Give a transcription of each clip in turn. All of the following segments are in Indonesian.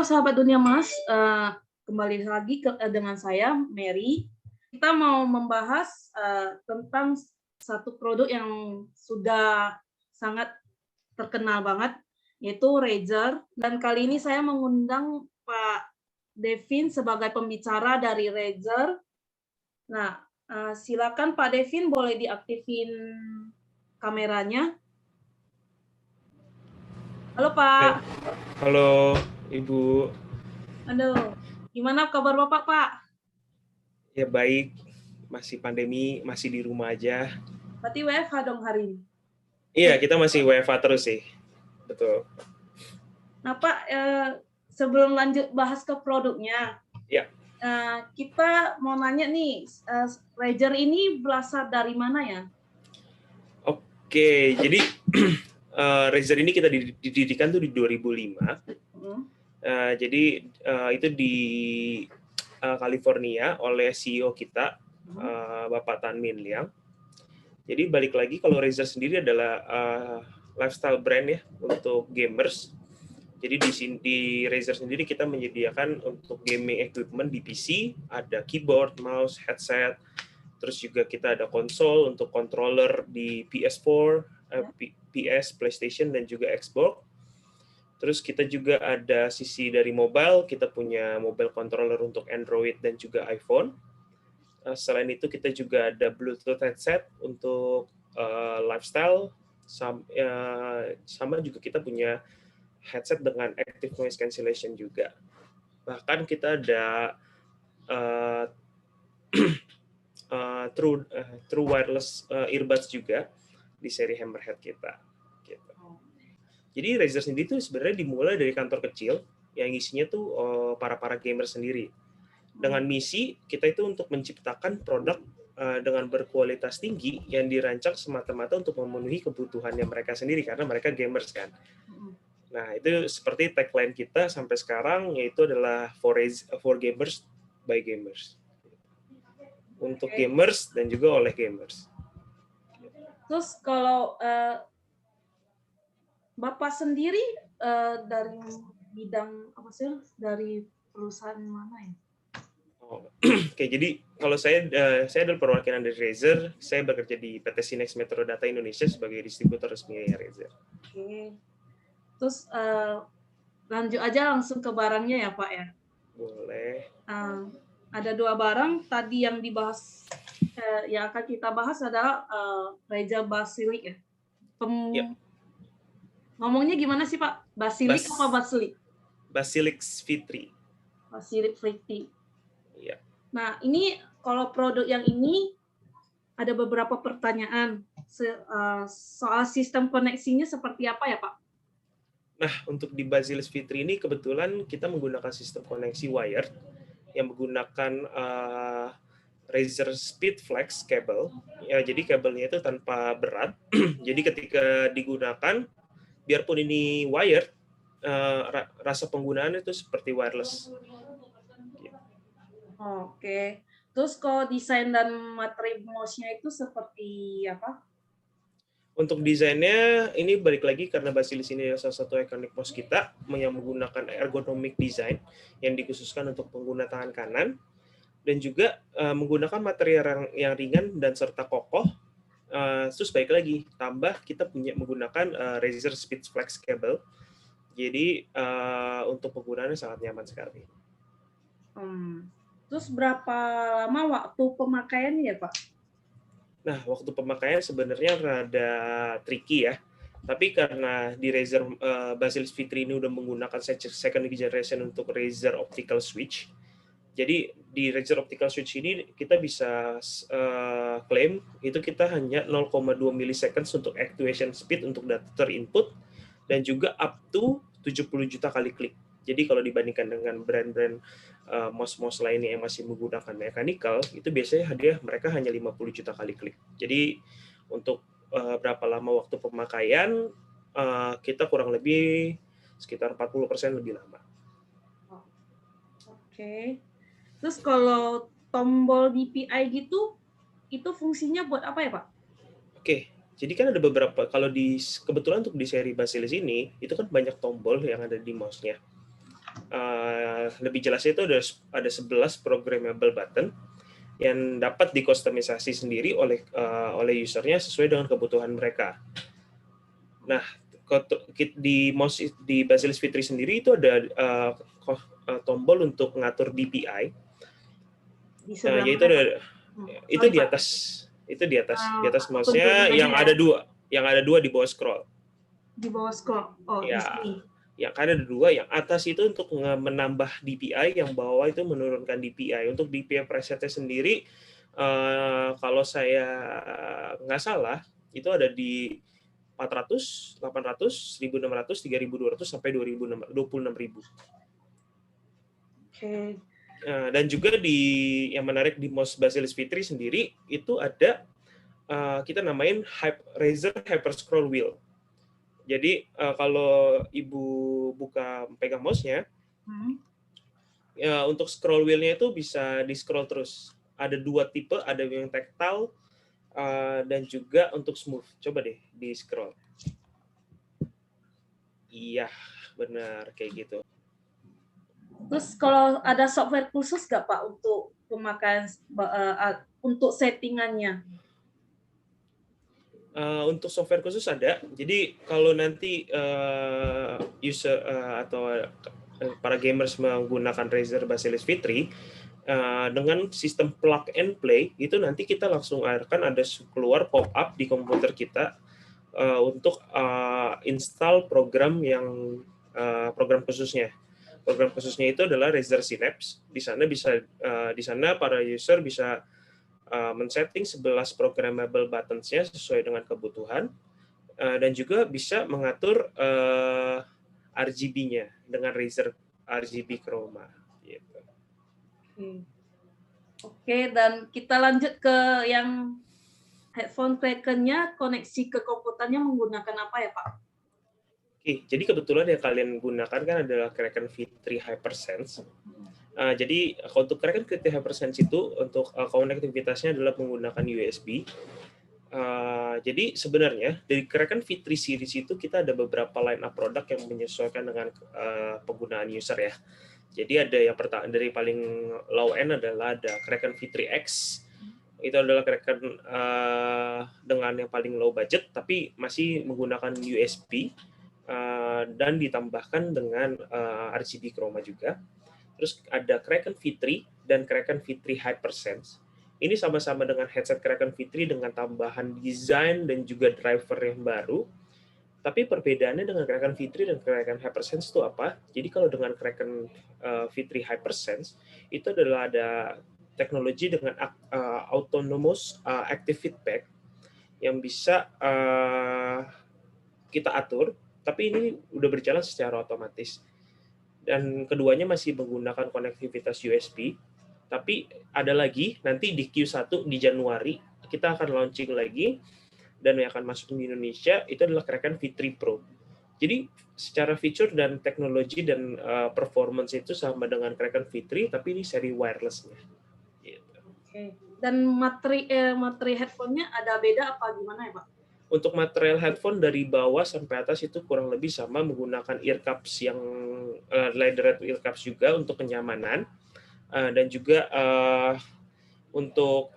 sahabat Dunia Emas, kembali lagi dengan saya, Mary. Kita mau membahas tentang satu produk yang sudah sangat terkenal banget, yaitu Razer. Dan kali ini saya mengundang Pak Devin sebagai pembicara dari Razer. Nah, silakan Pak Devin, boleh diaktifin kameranya. Halo Pak. Halo Ibu. Aduh, gimana kabar Bapak Pak? Ya baik, masih pandemi, masih di rumah aja. Berarti WFH dong hari ini? Iya, kita masih WFH terus sih. Betul. Nah Pak, sebelum lanjut bahas ke produknya, Ya. Kita mau nanya nih, Razer ini berasal dari mana ya? Oke, jadi Razer ini kita didirikan tuh di 2005. Jadi itu di California oleh CEO kita, Bapak Tan Min Liang. Jadi balik lagi, kalau Razer sendiri adalah lifestyle brand ya untuk gamers. Jadi di Razer sendiri kita menyediakan untuk gaming equipment di PC, ada keyboard, mouse, headset, terus juga kita ada konsol untuk controller di PS4, PS, PlayStation, dan juga Xbox. Terus kita juga ada sisi dari mobile, kita punya mobile controller untuk Android dan juga iPhone. Selain itu kita juga ada Bluetooth headset untuk lifestyle, sama juga kita punya headset dengan active noise cancellation juga. Bahkan kita ada true wireless earbuds juga di seri Hammerhead kita. Gitu. Jadi Razer sendiri tuh sebenarnya dimulai dari kantor kecil yang isinya tuh para gamer sendiri. Dengan misi kita itu untuk menciptakan produk dengan berkualitas tinggi yang dirancang semata-mata untuk memenuhi kebutuhannya mereka sendiri karena mereka gamers kan. Nah, itu seperti tagline kita sampai sekarang, yaitu adalah for gamers by gamers. Untuk gamers dan juga oleh gamers. Terus kalau Bapak sendiri dari bidang apa sih? Dari perusahaan mana ya? Oke, jadi kalau saya adalah perwakilan dari Razer. Saya bekerja di PT Sinex Metro Data Indonesia sebagai distributor resmi Razer. Oke. Terus lanjut aja langsung ke barangnya ya Pak ya? Boleh. Ada 2 barang tadi yang dibahas, yang akan kita bahas adalah Razer Basilisk ya? Ngomongnya gimana sih Pak? Basilisk apa Basilisk? Basilisk V3. Basilisk V3. Iya. Nah, ini kalau produk yang ini ada beberapa pertanyaan soal sistem koneksinya seperti apa ya Pak? Nah, untuk di Basilisk V3 ini kebetulan kita menggunakan sistem koneksi wired yang menggunakan Razer Speedflex cable. Ya, jadi kabelnya itu tanpa berat. Jadi ketika digunakan, biarpun ini wired, rasa penggunaan itu seperti wireless. Oke. Terus kalau desain dan materi mouse-nya itu seperti apa? Untuk desainnya, ini balik lagi karena Basilisk ini adalah salah satu iconic mouse kita yang menggunakan ergonomic design yang dikhususkan untuk pengguna tangan kanan, dan juga menggunakan material yang ringan dan serta kokoh. Terus balik lagi, tambah kita menggunakan Razer Speedflex cable. Jadi untuk penggunaannya sangat nyaman sekali. Terus berapa lama waktu pemakaiannya ya Pak? Nah, waktu pemakaian sebenarnya rada tricky ya. Tapi karena di Razer Basilisk V3 ini udah menggunakan second generation untuk Razer Optical Switch. Jadi di Razer Optical Switch ini kita bisa klaim itu kita hanya 0,2 milliseconds untuk actuation speed untuk data terinput dan juga up to 70 juta kali klik. Jadi kalau dibandingkan dengan brand-brand mouse-mouse lainnya yang masih menggunakan mechanical, itu biasanya mereka hanya 50 juta kali klik. Jadi untuk berapa lama waktu pemakaian, kita kurang lebih sekitar 40% lebih lama. Oke. Terus kalau tombol DPI gitu, itu fungsinya buat apa ya Pak? Oke. Jadi kan ada beberapa, kalau kebetulan untuk di seri Basilisk ini, itu kan banyak tombol yang ada di mouse-nya. lebih jelasnya itu ada 11 programmable button yang dapat dikustomisasi sendiri oleh usernya sesuai dengan kebutuhan mereka. Nah, di Basilisk V3 sendiri itu ada tombol untuk mengatur DPI. Di sebelah Yaitu mana? itu di atas, di atas mouse-nya yang ada dua di bawah scroll. Di bawah scroll. Oh, Ya, di sini. yang ada dua, yang atas itu untuk menambah DPI, yang bawah itu menurunkan DPI. Untuk DPI presetnya sendiri, kalau saya nggak salah, itu ada di 400, 800, 1600, 3200 sampai 26.000. Oke. Dan juga yang menarik di mouse Basilisk V3 sendiri itu ada kita namain Razer Hyper Scroll Wheel. Jadi kalau Ibu pegang mouse-nya, untuk scroll wheel-nya itu bisa di-scroll terus. Ada dua tipe, ada yang tactile dan juga untuk smooth. Coba deh di-scroll. Iya, benar kayak gitu. Terus kalau ada software khusus nggak Pak untuk pemakaian untuk settingannya? Untuk software khusus ada. Jadi kalau nanti user atau para gamers menggunakan Razer Basilisk V3 dengan sistem plug and play, itu nanti kita langsung akan ada keluar pop-up di komputer kita untuk install program program khususnya. Program khususnya itu adalah Razer Synapse. Di sana para user bisa men-setting 11 programmable buttons-nya sesuai dengan kebutuhan, dan juga bisa mengatur RGB-nya dengan Razer RGB Chroma. Gitu. Oke, dan kita lanjut ke yang headphone Kraken-nya, koneksi ke komputernya menggunakan apa ya Pak? Oke, jadi kebetulan yang kalian gunakan kan adalah Kraken V3 HyperSense. Jadi untuk Kraken V3 HyperSense itu untuk konektivitasnya adalah menggunakan USB. Jadi sebenarnya dari Kraken V3 series itu kita ada beberapa line up produk yang menyesuaikan dengan penggunaan user ya. Jadi ada yang pertama dari paling low end adalah ada Kraken V3X. Itu adalah Kraken dengan yang paling low budget tapi masih menggunakan USB dan ditambahkan dengan RGB Chroma juga. Terus ada Kraken V3 dan Kraken V3 HyperSense. Ini sama-sama dengan headset Kraken V3 dengan tambahan desain dan juga driver yang baru. Tapi perbedaannya dengan Kraken V3 dan Kraken HyperSense itu apa? Jadi kalau dengan Kraken V3 HyperSense, itu adalah ada teknologi dengan autonomous active feedback yang bisa kita atur, tapi ini udah berjalan secara otomatis. Dan keduanya masih menggunakan konektivitas USB, tapi ada lagi nanti di Q1 di Januari kita akan launching lagi dan yang akan masuk di Indonesia itu adalah Kraken V3 Pro. Jadi secara feature dan teknologi dan performance itu sama dengan Kraken V3 tapi ini seri wireless-nya. Gitu. Oke. Dan materi headphone-nya ada beda apa gimana ya Pak? Untuk material headphone dari bawah sampai atas itu kurang lebih sama, menggunakan ear cups yang leather ear cups juga untuk kenyamanan, dan juga untuk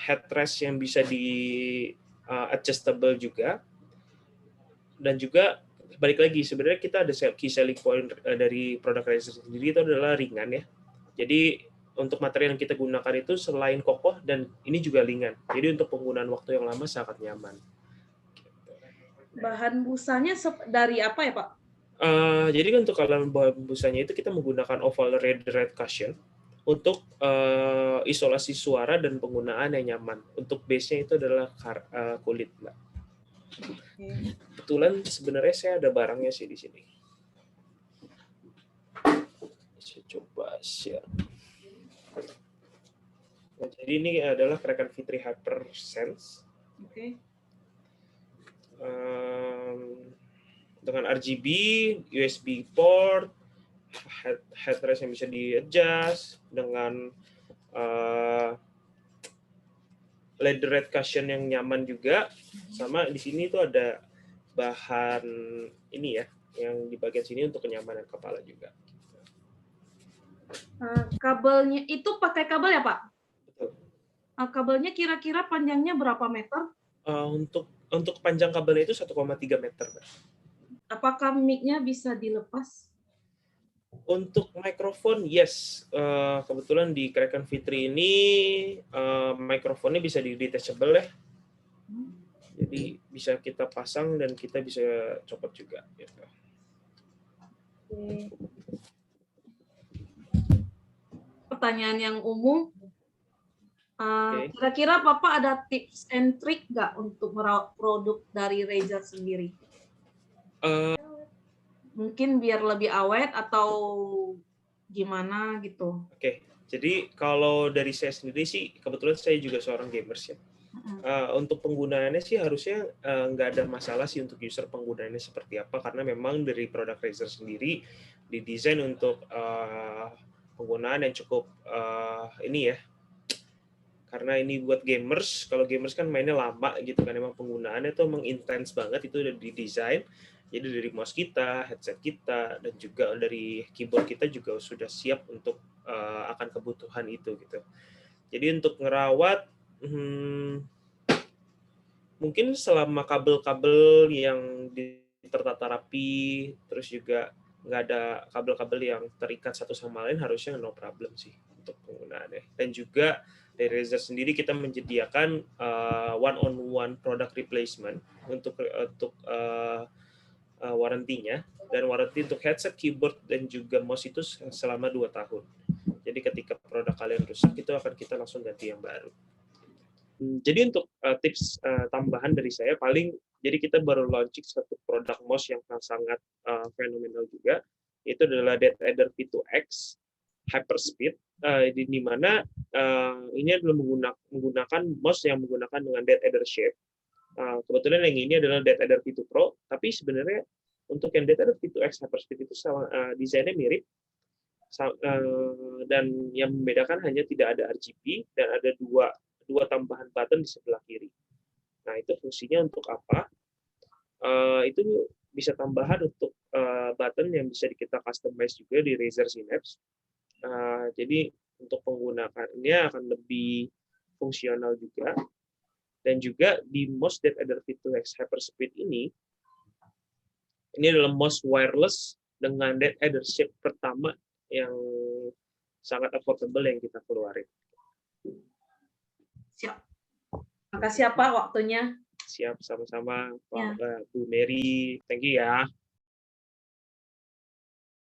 headrest yang bisa di adjustable juga, dan juga balik lagi sebenarnya kita ada key selling point dari produk Razer sendiri itu adalah ringan ya. Jadi untuk material yang kita gunakan itu selain kokoh dan ini juga ringan. Jadi untuk penggunaan waktu yang lama sangat nyaman. Bahan busanya dari apa ya Pak? Jadi untuk bahan busanya itu kita menggunakan oval red cushion untuk isolasi suara dan penggunaan yang nyaman. Untuk base-nya itu adalah kulit, Mbak. Kebetulan sebenarnya saya ada barangnya sih di sini. Saya coba share. Nah, jadi ini adalah Kraken V3 HyperSense. Oke. Dengan RGB, USB port, headrest yang bisa di-adjust, dengan leather cushion yang nyaman juga, sama di sini itu ada bahan ini ya, yang di bagian sini untuk kenyamanan kepala juga. Kabelnya itu pakai kabel ya, Pak? Betul. Kabelnya kira-kira panjangnya berapa meter? Untuk panjang kabelnya itu 1,3 meter. Apakah mic-nya bisa dilepas? Untuk mikrofon, yes. Kebetulan di Kraken V3 ini mikrofonnya bisa di-detachable ya. Jadi bisa kita pasang dan kita bisa copot juga. Gitu. Oke. Pertanyaan yang umum. Kira-kira Bapak ada tips and trick nggak untuk merawat produk dari Razer sendiri? Mungkin biar lebih awet atau gimana gitu. Oke, jadi kalau dari saya sendiri sih, kebetulan saya juga seorang gamers ya. Untuk penggunaannya sih harusnya nggak ada masalah sih untuk user penggunaannya seperti apa, karena memang dari produk Razer sendiri didesain untuk penggunaan yang cukup ini ya, karena ini buat gamers. Kalau gamers kan mainnya lama gitu kan, emang penggunaannya tuh emang intens banget, itu udah didesain. Jadi dari mouse kita, headset kita, dan juga dari keyboard kita juga sudah siap untuk akan kebutuhan itu gitu. Jadi untuk ngerawat, mungkin selama kabel-kabel yang tertata rapi, terus juga nggak ada kabel-kabel yang terikat satu sama lain, harusnya no problem sih untuk penggunaannya. Dan juga dari Razer sendiri kita menyediakan one-on-one product replacement untuk warantinya, dan waranti untuk headset, keyboard, dan juga mouse itu selama 2 tahun. Jadi ketika produk kalian rusak, itu akan kita langsung ganti yang baru. Jadi untuk tips tambahan dari saya, paling jadi kita baru launching satu produk mouse yang sangat fenomenal juga, itu adalah DeadEder V2X Hyperspeed, di mana ini adalah menggunakan mouse yang menggunakan dengan DeadEder shape. Kebetulan yang ini adalah DeadEder V2 Pro, tapi sebenarnya untuk yang DeadEder V2X Hyperspeed itu desainnya mirip, dan yang membedakan hanya tidak ada RGB dan ada dua tambahan button di sebelah kiri. Nah, itu fungsinya untuk apa? Itu bisa tambahan untuk button yang bisa kita customize juga di Razer Synapse. Jadi untuk penggunaannya akan lebih fungsional juga. Dan juga di mouse DeadEder V2X Hyperspeed ini adalah mouse wireless dengan DeadEder shape pertama yang sangat affordable yang kita keluarin. Siap. Makasih ya Pak waktunya. Siap, sama-sama Pak Bu Mary. Thank you ya.